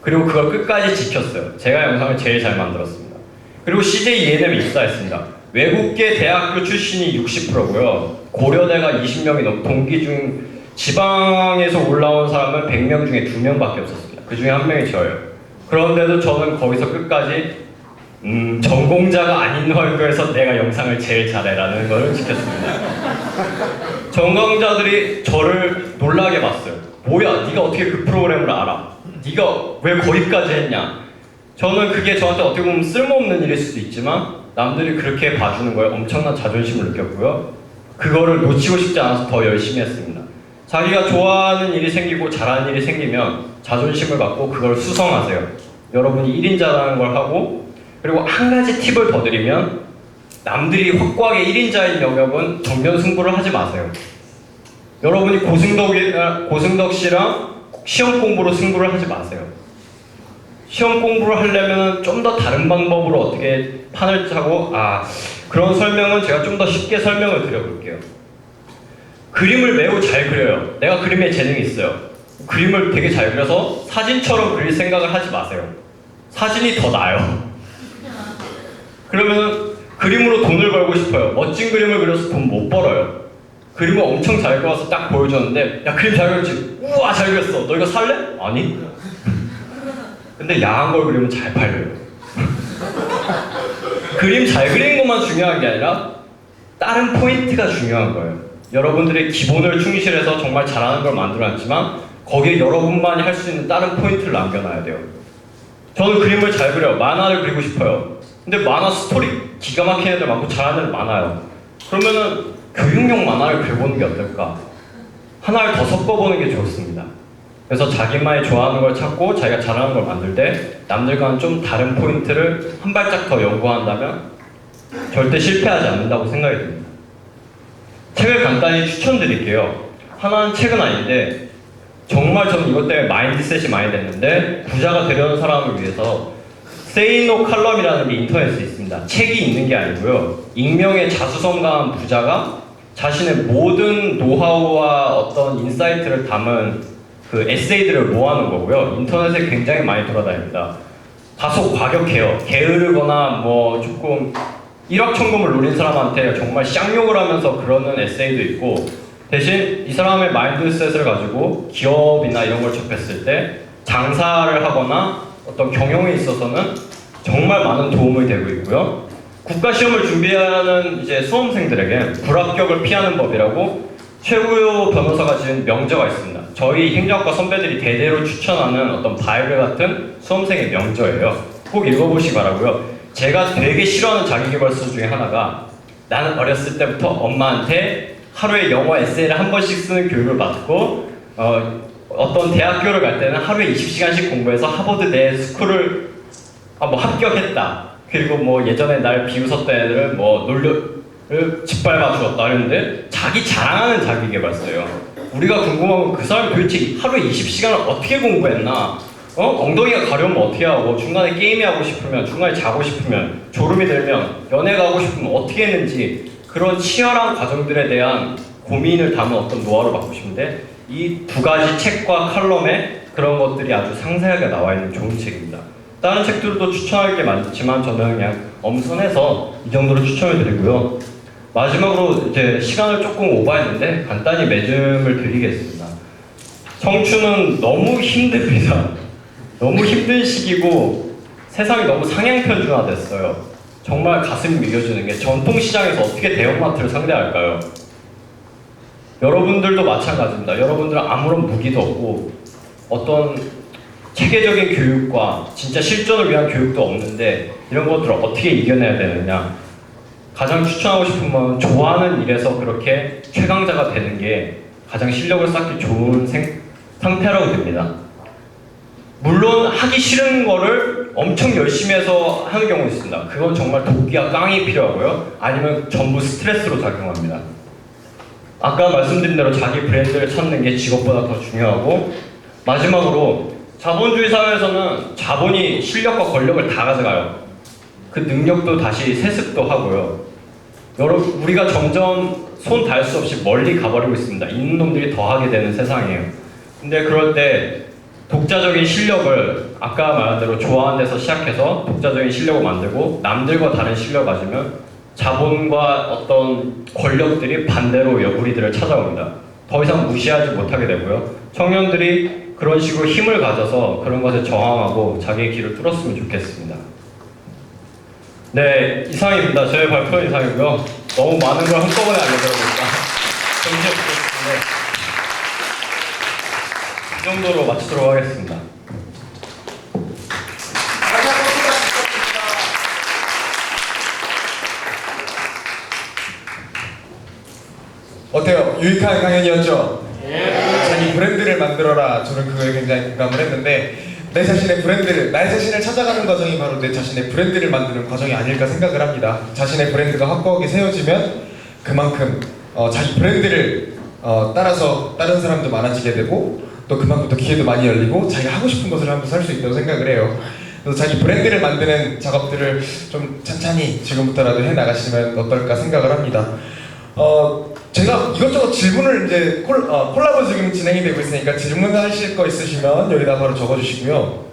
그리고 그걸 끝까지 지켰어요. 제가 영상을 제일 잘 만들었습니다. 그리고 CJ ENM에 입사했습니다. 외국계 대학교 출신이 60%고요. 고려대가 20명이 넘고 동기 중 지방에서 올라온 사람은 100명 중에 2명밖에 없었습니다. 그 중에 한 명이 저예요. 그런데도 저는 거기서 끝까지 전공자가 아닌 학교에서 내가 영상을 제일 잘해라는 걸 지켰습니다. 전공자들이 저를 놀라게 봤어요. 뭐야, 네가 어떻게 그 프로그램을 알아? 네가 왜 거기까지 했냐? 저는 그게 저한테 어떻게 보면 쓸모없는 일일 수도 있지만 남들이 그렇게 봐주는 거에 엄청난 자존심을 느꼈고요. 그거를 놓치고 싶지 않아서 더 열심히 했습니다. 자기가 좋아하는 일이 생기고 잘하는 일이 생기면 자존심을 갖고 그걸 수성하세요. 여러분이 1인자라는 걸 하고, 그리고 한 가지 팁을 더 드리면 남들이 확고하게 1인자인 영역은 정면 승부를 하지 마세요. 여러분이 고승덕 씨랑 시험 공부로 승부를 하지 마세요. 시험 공부를 하려면 좀 더 다른 방법으로 어떻게 판을 짜고, 그런 설명은 제가 좀 더 쉽게 설명을 드려볼게요. 그림을 매우 잘 그려요. 내가 그림에 재능이 있어요. 그림을 되게 잘 그려서 사진처럼 그릴 생각을 하지 마세요. 사진이 더 나아요. 그러면 그림으로 돈을 벌고 싶어요. 멋진 그림을 그려서 돈 못 벌어요. 그림을 엄청 잘 그려서 딱 보여줬는데, 야, 그림 잘 그렸지? 우와, 잘 그렸어. 너 이거 살래? 아니. 근데 야한 걸 그리면 잘 팔려요. 그림 잘 그리는 것만 중요한 게 아니라 다른 포인트가 중요한 거예요. 여러분들의 기본을 충실해서 정말 잘하는 걸 만들어놨지만 거기에 여러분만이 할 수 있는 다른 포인트를 남겨놔야 돼요. 저는 그림을 잘 그려요. 만화를 그리고 싶어요. 근데 만화 스토리 기가 막힌 애들 많고 잘하는 애들 많아요. 그러면은 교육용 만화를 그려보는 게 어떨까? 하나를 더 섞어보는 게 좋습니다. 그래서 자기만이 좋아하는 걸 찾고 자기가 잘하는 걸 만들 때 남들과는 좀 다른 포인트를 한 발짝 더 연구한다면 절대 실패하지 않는다고 생각이 듭니다. 책을 간단히 추천드릴게요. 하나는 책은 아닌데 정말 저는 이것 때문에 마인드셋이 많이 됐는데, 부자가 되려는 사람을 위해서 Say No 칼럼이라는 게 인터넷에 있습니다. 책이 있는 게 아니고요. 익명의 자수성가한 부자가 자신의 모든 노하우와 어떤 인사이트를 담은 그 에세이들을 모아놓은 거고요. 인터넷에 굉장히 많이 돌아다닙니다. 다소 과격해요. 게으르거나 뭐 조금 일확천금을 노린 사람한테 정말 쌍욕을 하면서 그러는 에세이도 있고, 대신 이 사람의 마인드셋을 가지고 기업이나 이런 걸 접했을 때 장사를 하거나 어떤 경영에 있어서는 정말 많은 도움이 되고 있고요. 국가시험을 준비하는 이제 수험생들에게 불합격을 피하는 법이라고 최고요 변호사가 지은 명저가 있습니다. 저희 행정학과 선배들이 대대로 추천하는 어떤 바이블 같은 수험생의 명저예요. 꼭 읽어보시기 바라고요. 제가 되게 싫어하는 자기계발서 중에 하나가, 나는 어렸을 때부터 엄마한테 하루에 영어 에세이를 한 번씩 쓰는 교육을 받고 어떤 대학교를 갈 때는 하루에 20시간씩 공부해서 하버드 내 스쿨을 합격했다. 그리고 뭐 예전에 날 비웃었던 애들은 뭐 논리를 짓밟아 주었다 했는데 자기 자랑하는 자기계발서예요. 우리가 궁금한 건 그 사람이 도대체 하루에 20시간을 어떻게 공부했나? 엉덩이가 가려우면 어떻게 하고, 중간에 게임이 하고 싶으면, 중간에 자고 싶으면, 졸음이 들면, 연애 가고 싶으면 어떻게 했는지, 그런 치열한 과정들에 대한 고민을 담은 어떤 노하우를 받고 싶은데, 이 두 가지 책과 칼럼에 그런 것들이 아주 상세하게 나와 있는 좋은 책입니다. 다른 책들도 추천할 게 많지만 저는 그냥 엄선해서 이 정도로 추천을 드리고요. 마지막으로 이제 시간을 조금 오버했는데 간단히 매점을 드리겠습니다. 청춘은 너무 힘듭니다. 너무 힘든 시기고 세상이 너무 상향편준화됐어요. 정말 가슴이 미어지는 게, 전통시장에서 어떻게 대형마트를 상대할까요? 여러분들도 마찬가지입니다. 여러분들은 아무런 무기도 없고 어떤 체계적인 교육과 진짜 실전을 위한 교육도 없는데 이런 것들을 어떻게 이겨내야 되느냐. 가장 추천하고 싶은 건 좋아하는 일에서 그렇게 최강자가 되는 게 가장 실력을 쌓기 좋은 상태라고 듭니다. 물론 하기 싫은 거를 엄청 열심히 해서 하는 경우도 있습니다. 그건 정말 도끼와 깡이 필요하고요. 아니면 전부 스트레스로 작용합니다. 아까 말씀드린 대로 자기 브랜드를 찾는 게 직업보다 더 중요하고, 마지막으로 자본주의 사회에서는 자본이 실력과 권력을 다 가져가요. 그 능력도 다시 세습도 하고요. 여러분, 우리가 점점 손 닿을 수 없이 멀리 가버리고 있습니다. 있는 놈들이 더 하게 되는 세상이에요. 근데 그럴 때 독자적인 실력을 아까 말한 대로 좋아하는 데서 시작해서 독자적인 실력을 만들고 남들과 다른 실력을 가지면 자본과 어떤 권력들이 반대로 우리들을 찾아옵니다. 더 이상 무시하지 못하게 되고요. 청년들이 그런 식으로 힘을 가져서 그런 것에 저항하고 자기의 길을 뚫었으면 좋겠습니다. 네, 이상입니다. 저의 발표는 이상이고요. 너무 많은 걸 한꺼번에 알려드려보니까 정신이 없었는데 이 정도로 마치도록 하겠습니다. 어때요? 유익한 강연이었죠? 자기 브랜드를 만들어라. 저는 그거에 굉장히 공감을 했는데 내 자신의 브랜드를, 나의 자신을 찾아가는 과정이 바로 내 자신의 브랜드를 만드는 과정이 아닐까 생각을 합니다. 자신의 브랜드가 확고하게 세워지면 그만큼 자기 브랜드를 따라서 다른 사람도 많아지게 되고 또 그만큼 또 기회도 많이 열리고 자기가 하고 싶은 것을 하면서 살 수 있다고 생각을 해요. 그래서 자기 브랜드를 만드는 작업들을 좀 찬찬히 지금부터라도 해나가시면 어떨까 생각을 합니다. 제가 이것저것 질문을 이제 콜라보 지금 진행이 되고 있으니까 질문하실 거 있으시면 여기다 바로 적어주시고요.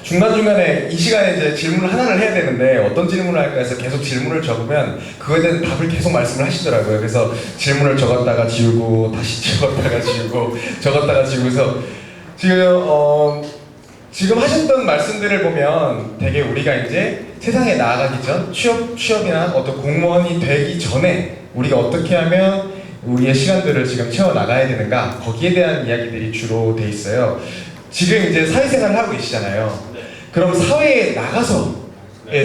중간중간에 이 시간에 이제 질문을 하나를 해야 되는데 어떤 질문을 할까 해서 계속 질문을 적으면 그거에 대한 답을 계속 말씀을 하시더라고요. 그래서 질문을 적었다가 지우고 다시 적었다가 지우고 적었다가 지우고서 지금 하셨던 말씀들을 보면 되게 우리가 이제 세상에 나아가기 전 취업이나 어떤 공무원이 되기 전에 우리가 어떻게 하면 우리의 시간들을 지금 채워나가야 되는가 거기에 대한 이야기들이 주로 돼 있어요. 지금 이제 사회생활을 하고 계시잖아요. 그럼 사회에 나가서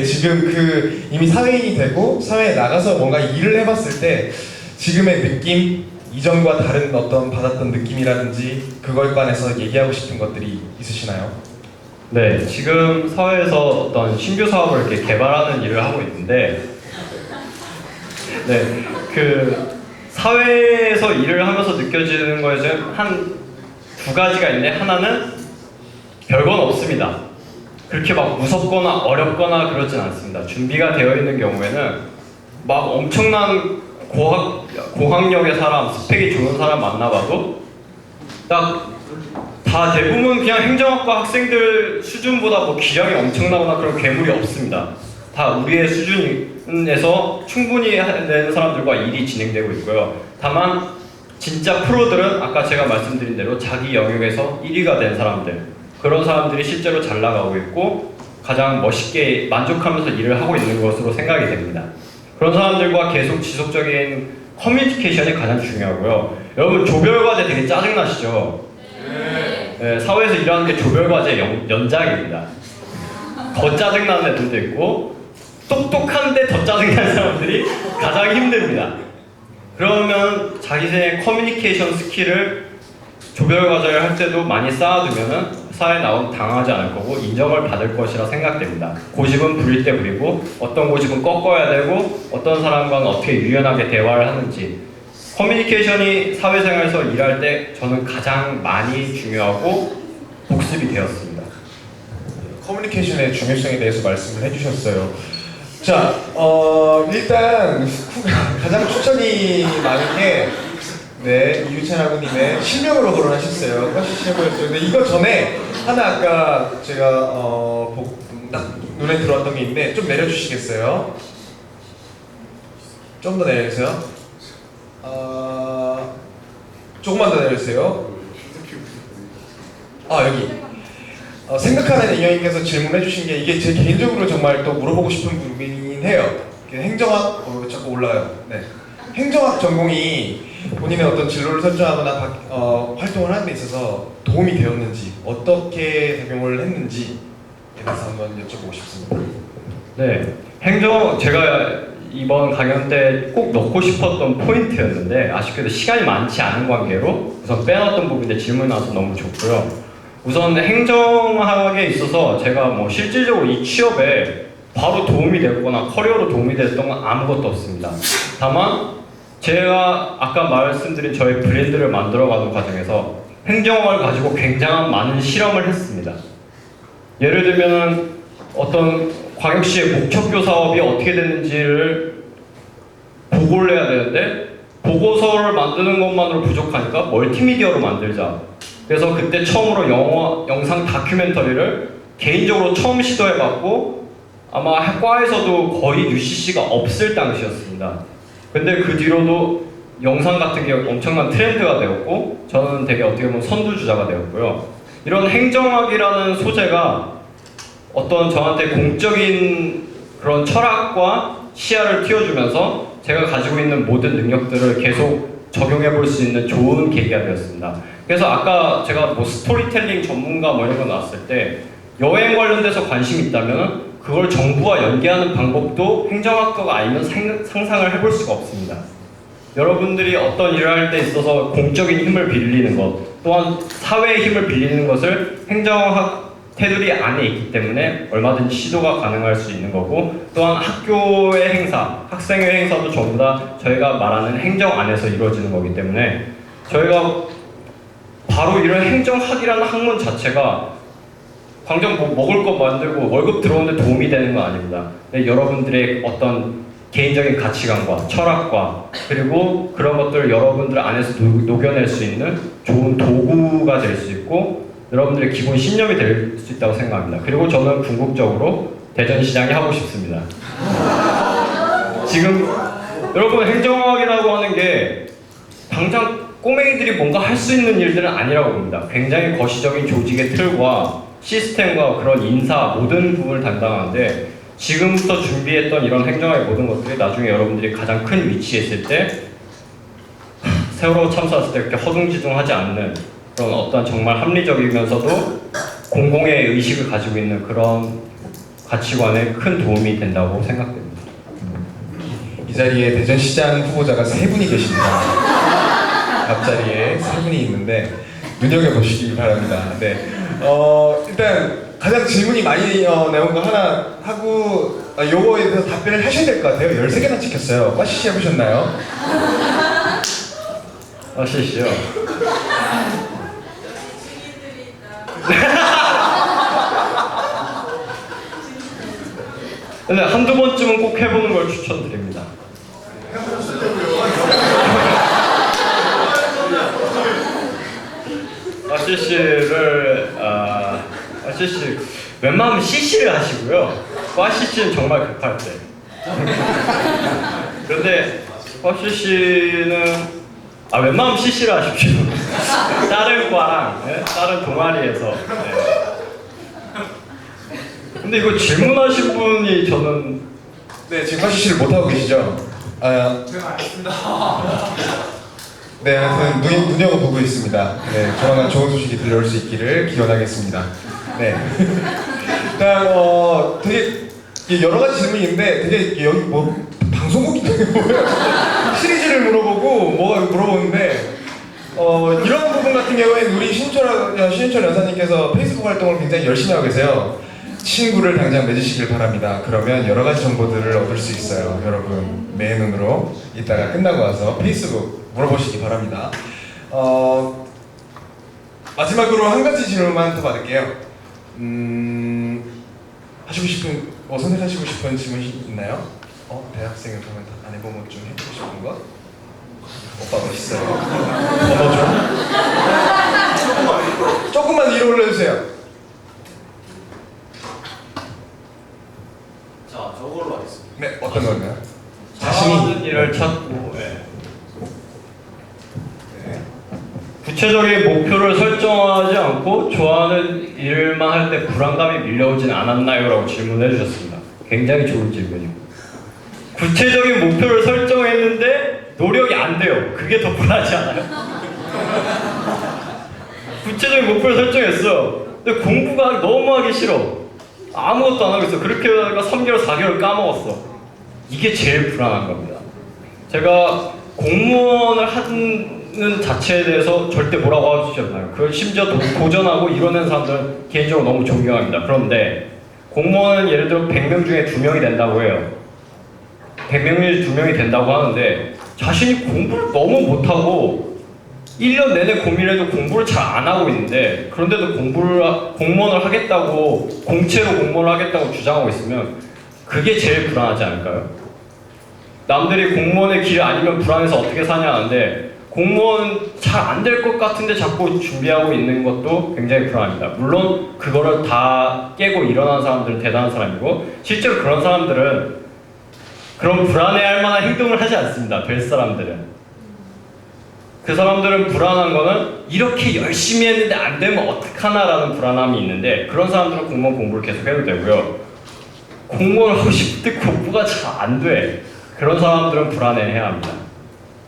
지금 이미 사회인이 되고 사회에 나가서 뭔가 일을 해봤을 때 지금의 느낌, 이전과 다른 어떤 받았던 느낌이라든지 그걸 관해서 얘기하고 싶은 것들이 있으시나요? 네, 지금 사회에서 어떤 신규 사업을 이렇게 개발하는 일을 하고 있는데, 네, 그 사회에서 일을 하면서 느껴지는 거에 한 두 가지가 있는데, 하나는 별건 없습니다. 그렇게 막 무섭거나 어렵거나 그러진 않습니다. 준비가 되어 있는 경우에는 막 엄청난 고학력의 사람, 스펙이 좋은 사람 만나봐도 딱 다 대부분 그냥 행정학과 학생들 수준보다 뭐 기량이 엄청나거나 그런 괴물이 없습니다. 다 우리의 수준에서 충분히 되는 사람들과 일이 진행되고 있고요. 다만 진짜 프로들은 아까 제가 말씀드린 대로 자기 영역에서 1위가 된 사람들, 그런 사람들이 실제로 잘 나가고 있고 가장 멋있게 만족하면서 일을 하고 있는 것으로 생각이 됩니다. 그런 사람들과 계속 지속적인 커뮤니케이션이 가장 중요하고요. 여러분 조별과제 되게 짜증나시죠? 네, 사회에서 일하는 게 조별과제 연장입니다. 더 짜증나는 애들도 있고 똑똑한데 더 짜증나는 사람들이 가장 힘듭니다. 그러면 자기의 커뮤니케이션 스킬을 조별과제를 할 때도 많이 쌓아두면은 사회에 나오면 당하지 않을 거고 인정을 받을 것이라 생각됩니다. 고집은 부릴 때 부리고 어떤 고집은 꺾어야 되고 어떤 사람과는 어떻게 유연하게 대화를 하는지 커뮤니케이션이 사회생활에서 일할 때 저는 가장 많이 중요하고 복습이 되었습니다. 커뮤니케이션의 중요성에 대해서 말씀을 해주셨어요. 자, 일단 가장 추천이 많은 게 이유찬 아버님의 실명으로 거론하셨어요. 훨씬 실명이었어요. 근데 이거 전에 하나 아까 제가 딱 눈에 들어왔던 게 있는데 좀 내려주시겠어요? 좀 더 내려주세요. 조금만 더 내려주세요. 여기. 생각하는 인형님께서 질문해 주신 게 이게 제 개인적으로 정말 또 물어보고 싶은 부분이긴 해요. 행정학, 자꾸 올라가요. 네. 행정학 전공이 본인의 어떤 진로를 설정하거나 활동을 하는 데 있어서 도움이 되었는지, 어떻게 적용을 했는지에 대해서 한번 여쭤보고 싶습니다. 네, 제가 이번 강연 때 꼭 넣고 싶었던 포인트였는데 아쉽게도 시간이 많지 않은 관계로 우선 빼놨던 부분인데 질문이 나와서 너무 좋고요. 우선 행정학에 있어서 제가 뭐 실질적으로 이 취업에 바로 도움이 됐거나 커리어로 도움이 됐던 건 아무것도 없습니다. 다만 제가 아까 말씀드린 저의 브랜드를 만들어가는 과정에서 행정학을 가지고 굉장한 많은 실험을 했습니다. 예를 들면 어떤 광역시의 목척교 사업이 어떻게 됐는지를 보고를 해야 되는데 보고서를 만드는 것만으로 부족하니까 멀티미디어로 만들자. 그래서 그때 처음으로 영상 다큐멘터리를 개인적으로 처음 시도해봤고 아마 과에서도 거의 UCC가 없을 당시였습니다. 근데 그 뒤로도 영상 같은 게 엄청난 트렌드가 되었고 저는 되게 어떻게 보면 선두주자가 되었고요. 이런 행정학이라는 소재가 어떤 저한테 공적인 그런 철학과 시야를 틔워주면서 제가 가지고 있는 모든 능력들을 계속 적용해 볼 수 있는 좋은 계기가 되었습니다. 그래서 아까 제가 뭐 스토리텔링 전문가 뭐 이런 거 나왔을 때 여행 관련돼서 관심이 있다면 그걸 정부와 연계하는 방법도 행정학과가 아니면 상상을 해볼 수가 없습니다. 여러분들이 어떤 일을 할 때 있어서 공적인 힘을 빌리는 것 또한 사회의 힘을 빌리는 것을 행정학 테두리 안에 있기 때문에 얼마든지 시도가 가능할 수 있는 거고 또한 학교의 행사, 학생의 행사도 전부 다 저희가 말하는 행정 안에서 이루어지는 거기 때문에 저희가 바로 이런 행정학이라는 학문 자체가 당장 뭐 먹을 거 만들고 월급 들어오는데 도움이 되는 건 아닙니다. 여러분들의 어떤 개인적인 가치관과 철학과 그리고 그런 것들을 여러분들 안에서 녹여낼 수 있는 좋은 도구가 될 수 있고 여러분들의 기본 신념이 될 수 있다고 생각합니다. 그리고 저는 궁극적으로 대전시장이 하고 싶습니다. 지금 여러분 행정학이라고 하는 게 당장 꼬맹이들이 뭔가 할 수 있는 일들은 아니라고 봅니다. 굉장히 거시적인 조직의 틀과 시스템과 그런 인사 모든 부분을 담당하는데 지금부터 준비했던 이런 행정학의 모든 것들이 나중에 여러분들이 가장 큰 위치에 있을 때 세월호 참사했을 때 그렇게 허둥지둥하지 않는 그런 어떤 정말 합리적이면서도 공공의 의식을 가지고 있는 그런 가치관에 큰 도움이 된다고 생각됩니다. 이 자리에 대전시장 후보자가 3분이 계십니다. 앞자리에 3분이 있는데 눈여겨보시기 바랍니다. 네. 일단 가장 질문이 많이 나온 거 하나 하고 요거에 대해서 답변을 하셔야 될 것 같아요. 13개나 찍혔어요. 과시시 해보셨나요? 아시시요? 근데 한두 번쯤은 꼭 해보는 걸 추천드립니다. CC 웬만하면 CC를 하시고요. CC는 정말 급할 때. 그런데 CC는 웬만하면 CC를 하십시오. 다른 과랑 다른 동아리에서. 네. 근데 이거 질문하신 분이 저는 네, 지금 과시시를 못하고 계시죠? 네, 하여튼 눈여겨보고 있습니다. 네, 조만간 좋은 소식이 들려올 수 있기를 기원하겠습니다. 네. 일단 되게 여러 가지 질문이 있는데 되게 여기 뭐 방송국이 뭐야? 시리즈를 물어보고 뭐가 물어보는데 이런 부분 같은 경우에는 우리 신인철 연사님께서 페이스북 활동을 굉장히 열심히 하고 계세요. 친구를 당장 맺으시길 바랍니다. 그러면 여러 가지 정보들을 얻을 수 있어요. 여러분 매 눈으로 이따가 끝나고 와서 페이스북 물어보시기 바랍니다. 마지막으로 한 가지 질문만 더 받을게요. 하시고 싶은 선택하시고 싶은 질문이 있나요? 대학생을 보면 안 해본 것 좀 해보고 싶은 것? 오빠 멋있어요. 좀? 조금만 위로 올려주세요. 자, 저걸로 하겠습니다. 네, 어떤 건가요? 잘하는 일을 찾고 구체적인 목표를 설정하지 않고 좋아하는 일만 할 때 불안감이 밀려오진 않았나요? 라고 질문해 주셨습니다. 굉장히 좋은 질문이고 구체적인 목표를 설정했는데 노력이 안 돼요. 그게 더 불안하지 않아요? 구체적인 목표를 설정했어요. 근데 공부가 너무 하기 싫어. 아무것도 안 하고 있어. 그렇게 하다가 3개월, 4개월 까먹었어. 이게 제일 불안한 겁니다. 제가 공무원을 하는 자체에 대해서 절대 뭐라고 하지 않나요. 그걸 심지어 도전하고 이뤄낸 사람들은 개인적으로 너무 존경합니다. 그런데 공무원은 예를 들어 100명 중에 2명이 된다고 해요. 100명 중에 2명이 된다고 하는데 자신이 공부를 너무 못하고 1년 내내 고민해도 공부를 잘 안 하고 있는데 그런데도 공무원을 하겠다고 공채로 공무원을 하겠다고 주장하고 있으면 그게 제일 불안하지 않을까요? 남들이 공무원의 길 아니면 불안해서 어떻게 사냐 하는데 공무원 잘 안 될 것 같은데 자꾸 준비하고 있는 것도 굉장히 불안합니다. 물론 그거를 다 깨고 일어난 사람들은 대단한 사람이고 실제로 그런 사람들은 그런 불안해할 만한 행동을 하지 않습니다. 될 사람들은. 그 사람들은 불안한 거는 이렇게 열심히 했는데 안 되면 어떡하나라는 불안함이 있는데 그런 사람들은 공무원 공부를 계속 해도 되고요. 공무원을 하고 싶은데 공부가 잘 안 돼. 그런 사람들은 불안해해야 합니다.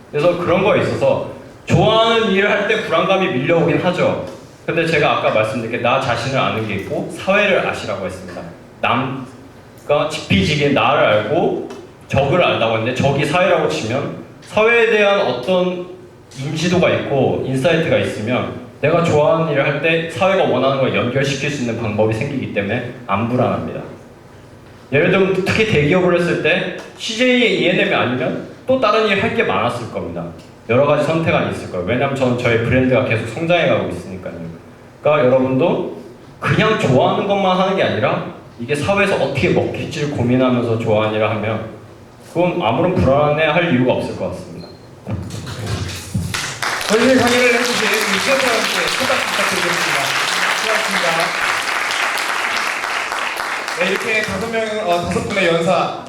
그래서 그런 거에 있어서 좋아하는 일을 할 때 불안감이 밀려오긴 하죠. 근데 제가 아까 말씀드린 게 나 자신을 아는 게 있고 사회를 아시라고 했습니다. 남과 지피지기에 나를 알고 적을 안다고 했는데 적이 사회라고 치면 사회에 대한 어떤 인지도가 있고 인사이트가 있으면 내가 좋아하는 일을 할 때 사회가 원하는 걸 연결시킬 수 있는 방법이 생기기 때문에 안 불안합니다. 예를 들면 특히 대기업을 했을 때 CJ ENM이 아니면 또 다른 일 할 게 많았을 겁니다. 여러 가지 선택안이 있을 거예요. 왜냐면 저는 저희 브랜드가 계속 성장해가고 있으니까요. 그러니까 여러분도 그냥 좋아하는 것만 하는 게 아니라 이게 사회에서 어떻게 먹힐지를 고민하면서 좋아하는 일을 하면 그건 아무런 불안해할 이유가 없을 것 같습니다. 오늘 강의를 해주신 이시연님께 초대 부탁드리겠습니다. 수고하셨습니다. 네, 이렇게 5분의 연사